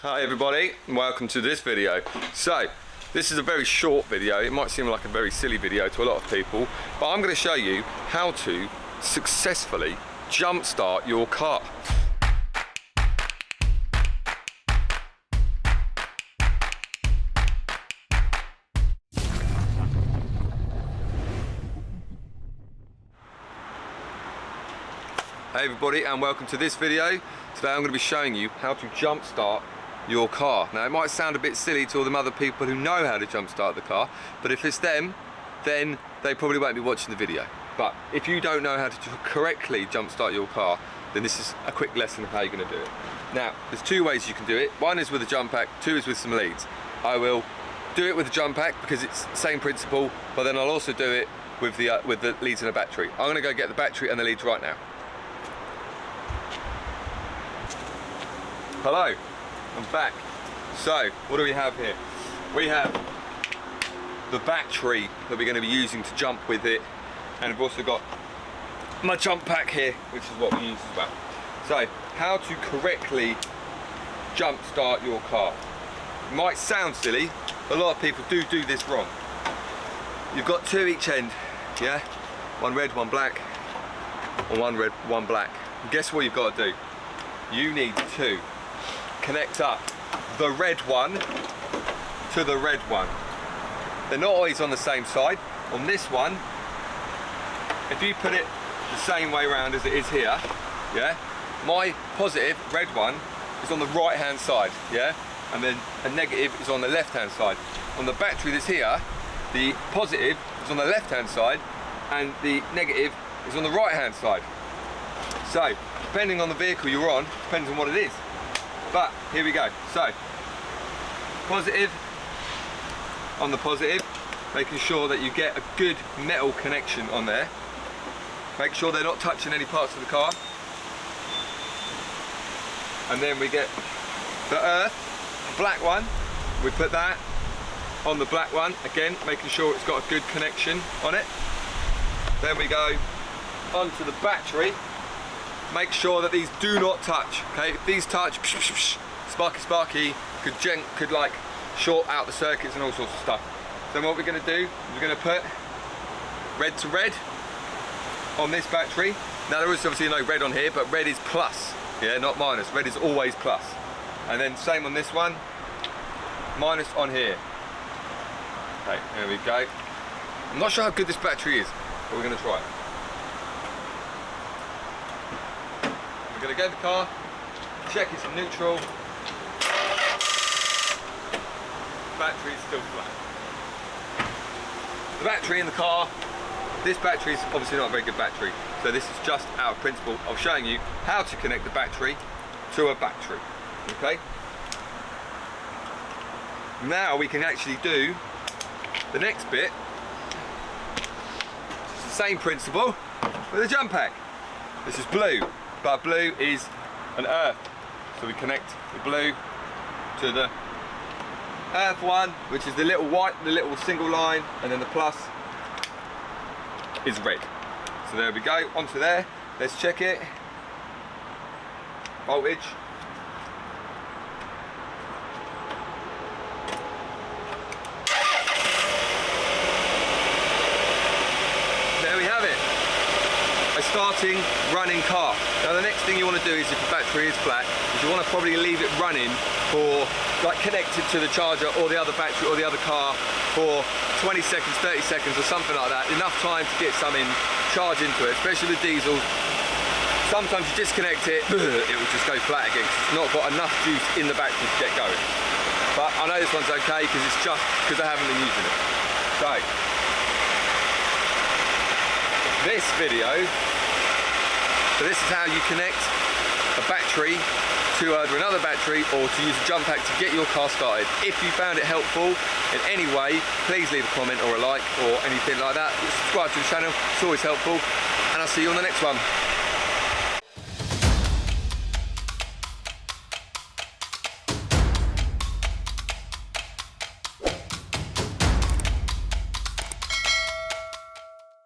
Hi everybody, and welcome to this video. So, this is a very short video. It might seem like a very silly video to a lot of people, but I'm going to show you how to successfully jumpstart your car. Hey everybody, and welcome to this video. Today I'm going to be showing you how to jumpstart your car. Now it might sound a bit silly to all them other people who know how to jumpstart the car, but if it's them, then they probably won't be watching the video. But if you don't know how to correctly jumpstart your car, then this is a quick lesson of how you're going to do it. Now, there's two ways you can do it. One is with a jump pack, two is with some leads. I will do it with the jump pack because it's the same principle, but then I'll also do it with the leads and a battery. I'm going to go get the battery and the leads right now. Hello, I'm back. So, what do we have here? We have the battery that we're going to be using to jump with it, and I've also got my jump pack here, which is what we use as well. So, how to correctly jump start your car. It might sound silly, but a lot of people do this wrong. You've got two each end, yeah? One red, one black, or one red, one black. And guess what you've got to do? You need to connect up the red one to the red one. They're not always on the same side. On this one, if you put it the same way around as it is here, yeah, my positive red one is on the right hand side, yeah, and then a negative is on the left hand side. On the battery that's here, the positive is on the left hand side and the negative is on the right hand side. So depending on the vehicle you're on, depends on what it is. But here we go. So positive on the positive, making sure that you get a good metal connection on there. Make sure they're not touching any parts of the car. And then we get the earth, black one. We put that on the black one, again making sure it's got a good connection on it. Then we go onto the battery. Make sure that these do not touch, okay? If these touch, sparky, could like short out the circuits and all sorts of stuff. So what we're gonna do, we're gonna put red to red on this battery. Now there is obviously no red on here, but red is plus, yeah, not minus. Red is always plus. And then same on this one, minus on here. Okay, here we go. I'm not sure how good this battery is, but we're gonna try it. We're going to go to the car, check it's in neutral. Battery is still flat. The battery in the car, this battery is obviously not a very good battery, so this is just out of principle of showing you how to connect the battery to a battery. Okay? Now we can actually do the next bit. It's the same principle with a jump pack. This is blue. But blue is an earth, so we connect the blue to the earth one, which is the little white, the little single line, and then the plus is red. So there we go, onto there. Let's check it. Voltage. There we have it. A starting running car. Now the next thing you want to do is, if the battery is flat, is you want to probably leave it running for, like, connected to the charger or the other battery or the other car for 20 seconds, 30 seconds or something like that. Enough time to get some charge into it, especially with diesel. Sometimes you disconnect it, it will just go flat again because it's not got enough juice in the battery to get going. But I know this one's okay because it's just because I haven't been using it. So this video, so this is how you connect a battery to either another battery or to use a jump pack to get your car started. If you found it helpful in any way, please leave a comment or a like or anything like that. Subscribe to the channel, it's always helpful, and I'll see you on the next one.